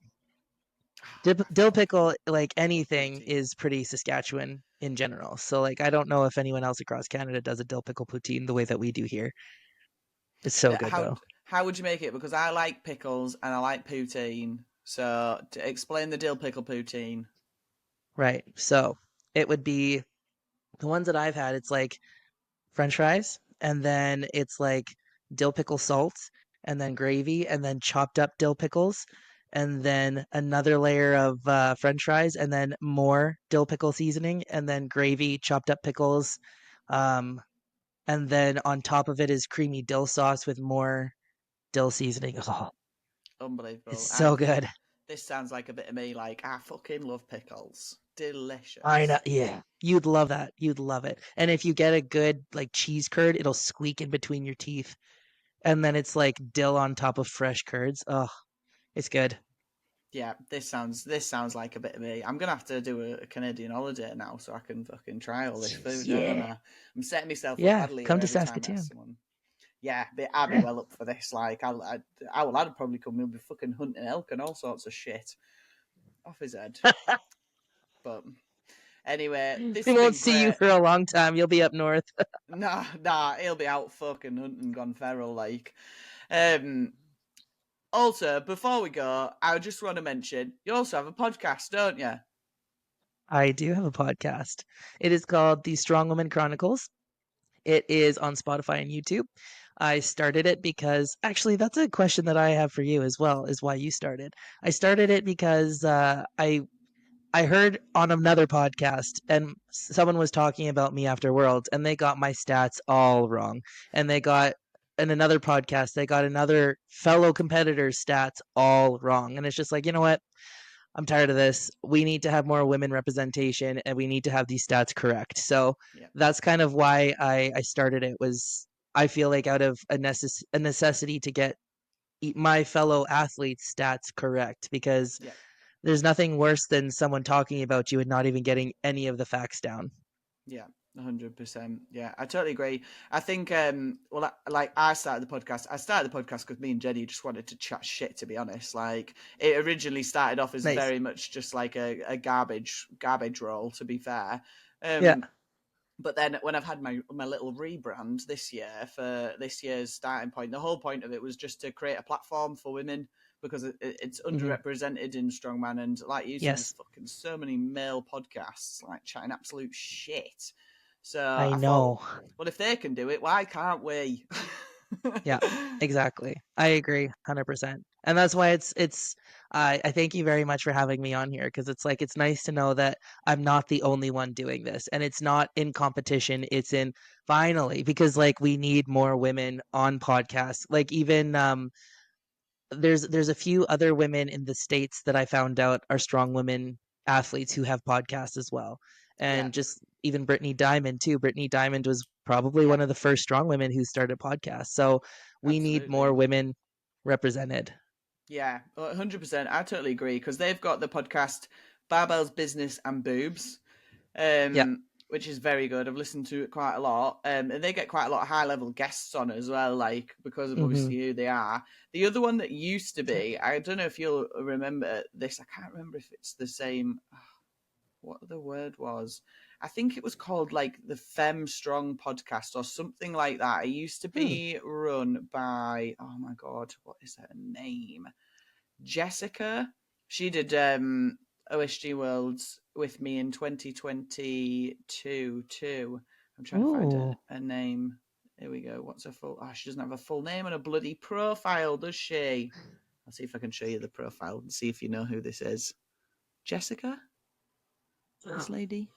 Dill pickle, like anything, is pretty Saskatchewan in general. So, like, I don't know if anyone else across Canada does a dill pickle poutine the way that we do here. It's so good, though. How would you make it? Because I like pickles and I like poutine. So, to explain the dill pickle poutine. Right. So, it would be the ones that I've had. It's like French fries, and then it's like dill pickle salt, and then gravy, and then chopped up dill pickles. and then another layer of French fries, and then more dill pickle seasoning, and then gravy, chopped up pickles, and then on top of it is creamy dill sauce with more dill seasoning. Oh, it's Unbelievable. so good. This sounds like a bit of me. Like, I fucking love pickles. I know. Delicious. Yeah, you'd love that. You'd love it. And if you get a good like cheese curd, it'll squeak in between your teeth, and then it's like dill on top of fresh curds. Oh, it's good. Yeah, this sounds like a bit of me. I'm gonna have to do a Canadian holiday now so I can fucking try all this food, aren't Yeah. I? I'm setting myself up Yeah, badly here come to every time I Saskatoon. ask someone. Yeah, but I'd be Yeah. well up for this. Like, I'd probably come in with fucking hunting elk and all sorts of shit off his head. But anyway, this We has won't been see you great. for a long time. You'll be up north. Nah, he'll be out fucking hunting, gone feral, like. Um. Also, before we go, I just want to mention you also have a podcast, don't you? I do have a podcast. It is called the Strongwoman Chronicles. It is on Spotify and YouTube. I started it because actually that's a question that I have for you as well, is why you started. I started it because I heard on another podcast and someone was talking about me after Worlds and they got my stats all wrong. And they got in another podcast, they got another fellow competitor's stats all wrong. And it's just like, you know what? I'm tired of this. We need to have more women representation and we need to have these stats correct. So Yeah. that's kind of why I started it. Was I feel like out of a necessity to get my fellow athletes stats correct, because Yeah. there's nothing worse than someone talking about you and not even getting any of the facts down. Yeah, 100%. Yeah, I totally agree. I think, like I started the podcast. I started the podcast because me and Jenny just wanted to chat shit. To be honest, like it originally started off as Nice. very much just like a garbage roll. To be fair, Yeah. but then when I've had my little rebrand this year for this year's starting point, the whole point of it was just to create a platform for women because it's underrepresented in strongman, and like you said, there's Yes. fucking so many male podcasts like chatting absolute shit. So I I thought, know. well, if they can do it, why can't we? Yeah, exactly. I agree 100%. And that's why I thank you very much for having me on here, because it's like it's nice to know that I'm not the only one doing this, and it's not in competition, it's in finally, because like we need more women on podcasts. Like even there's a few other women in the States that I found out are strong women athletes who have podcasts as well. Yeah, And just even Brittany Diamond too. Brittany Diamond was probably yeah, one of the first strong women who started podcasts. So we need more absolutely. women represented. Yeah, 100%. I totally agree because they've got the podcast Barbells Business and Boobs, Yeah. which is very good. I've listened to it quite a lot, and they get quite a lot of high level guests on as well, like because of Hmm. obviously who they are. The other one that used to be, I don't know if you'll remember this. I can't remember if it's the same. What the word was. I think it was called like the Femme Strong podcast or something like that. It used to Hmm. be run by, oh my God, what is her name? Jessica. She did OSG Worlds with me in 2022 too. I'm trying to find Ooh. a name. Here we go. What's her full? Oh, she doesn't have a full name and a bloody profile, does she? I'll see if I can show you the profile and see if you know who this is. Jessica? This lady?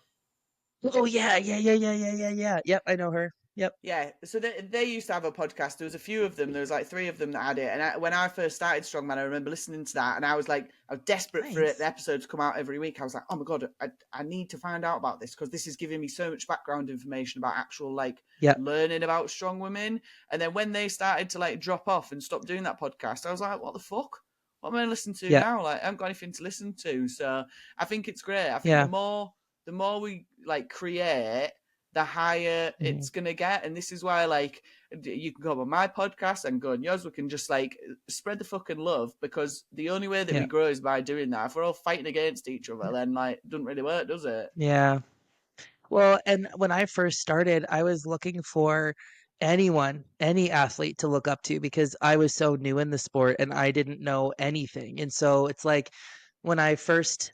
Oh yeah. Yep, I know her. Yep. Yeah, so they used to have a podcast. There was a few of them. There was like three of them that had it. And when I first started Strongman, I remember listening to that, and I was like, I was desperate for it. Nice. The episode to come out every week. I was like, oh my God, I need to find out about this because this is giving me so much background information about actual like Yep. learning about strong women. And then when they started to like drop off and stop doing that podcast, I was like, what the fuck? What am I listening to Yeah. now? Like, I haven't got anything to listen to. So I think it's great. I think Yeah. the more we like create, the higher it's gonna get. And this is why, like, you can go on my podcast and go on yours. We can just like spread the fucking love, because the only way that we Yeah. grow is by doing that. If we're all fighting against each other, then like it doesn't really work, does it? Yeah. Well, and when I first started, I was looking for any athlete to look up to, because I was so new in the sport and I didn't know anything. And so it's like when I first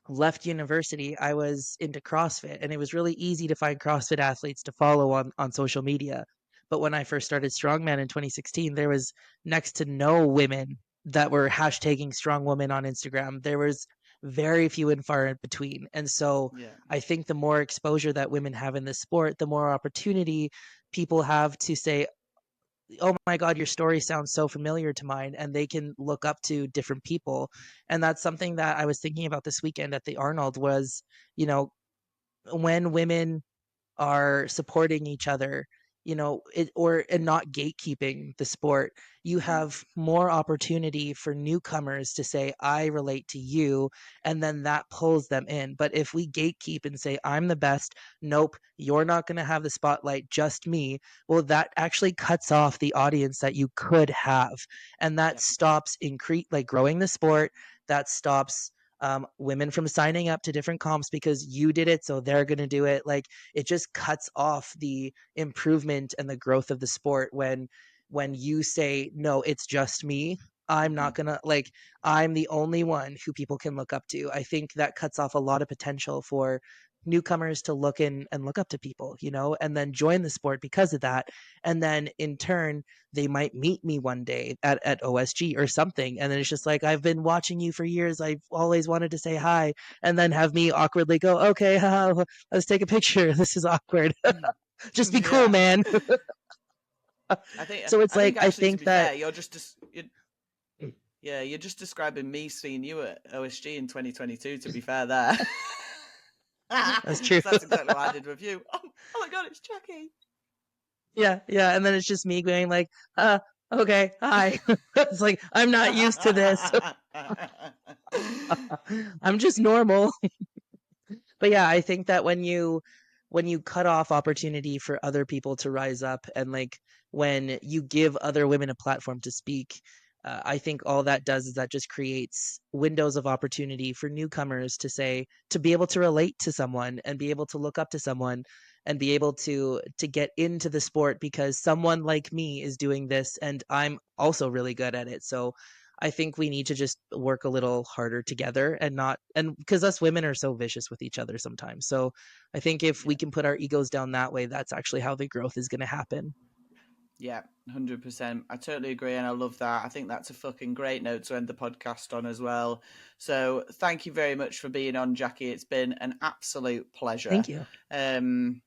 left university, I was into CrossFit, and it was really easy to find CrossFit athletes to follow on social media. But when I first started Strongman in 2016, there was next to no women that were hashtagging strong woman on Instagram. There was very few and far in between. And so Yeah. I think the more exposure that women have in this sport, the more opportunity people have to say, oh my God, your story sounds so familiar to mine. And they can look up to different people. And that's something that I was thinking about this weekend at the Arnold was, you know, when women are supporting each other, you know, and not gatekeeping the sport, you have more opportunity for newcomers to say, I relate to you, and then that pulls them in. But if we gatekeep and say, I'm the best, nope, you're not going to have the spotlight, just me, well, that actually cuts off the audience that you could have. And that stops growing the sport. That stops women from signing up to different comps because you did it, so they're going to do it. Like, it just cuts off the improvement and the growth of the sport when you say, no, it's just me. I'm not gonna, like, I'm the only one who people can look up to. I think that cuts off a lot of potential for newcomers to look in and look up to people, you know, and then join the sport because of that. And then in turn, they might meet me one day at OSG or something. And then it's just like, I've been watching you for years. I've always wanted to say hi. And then have me awkwardly go, okay, let's take a picture. This is awkward. Just be cool, man. I think So it's like, I actually, think to be that fair, you're just describing me seeing you at OSG in 2022. To be fair, there. That's true. That's exactly what I did with you. Oh my God, it's Jackie. Yeah. And then it's just me going like, okay, hi. It's like, I'm not used to this. I'm just normal. But yeah, I think that when you cut off opportunity for other people to rise up, and like when you give other women a platform to speak, I think all that does is that just creates windows of opportunity for newcomers to be able to relate to someone and be able to look up to someone and be able to get into the sport because someone like me is doing this and I'm also really good at it. So I think we need to just work a little harder together and because us women are so vicious with each other sometimes. So I think if we can put our egos down that way, that's actually how the growth is going to happen. Yeah, 100%. I totally agree, and I love that. I think that's a fucking great note to end the podcast on as well. So thank you very much for being on, Jackie. It's been an absolute pleasure. Thank you. And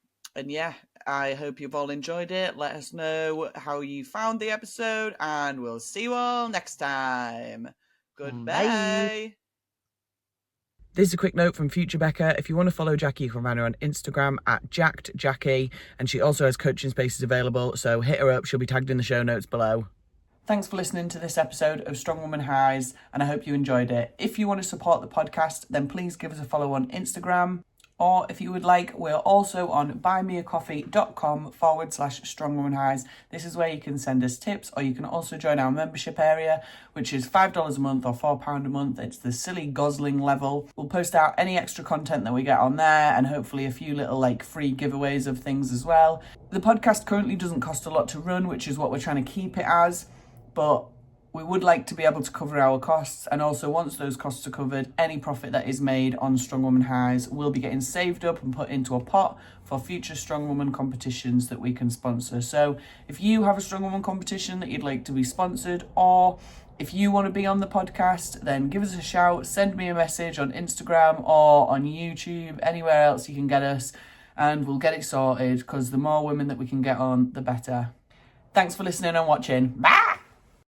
yeah, I hope you've all enjoyed it. Let us know how you found the episode, and we'll see you all next time. Goodbye. Bye. This is a quick note from Future Becca. If you want to follow Jackie, you can find her on Instagram at JackedJackie, and she also has coaching spaces available, so hit her up. She'll be tagged in the show notes below. Thanks for listening to this episode of Strongwoman Highs, and I hope you enjoyed it. If you want to support the podcast, then please give us a follow on Instagram. Or if you would like, we're also on buymeacoffee.com/Strongwoman Highs. This is where you can send us tips, or you can also join our membership area, which is $5 a month or £4 a month. It's the silly gosling level. We'll post out any extra content that we get on there, and hopefully a few little free giveaways of things as well. The podcast currently doesn't cost a lot to run, which is what we're trying to keep it as, but we would like to be able to cover our costs, and also once those costs are covered, any profit that is made on Strongwoman Highs will be getting saved up and put into a pot for future Strongwoman competitions that we can sponsor. So if you have a Strongwoman competition that you'd like to be sponsored, or if you want to be on the podcast, then give us a shout, send me a message on Instagram or on YouTube, anywhere else you can get us, and we'll get it sorted, because the more women that we can get on, the better. Thanks for listening and watching. Bye!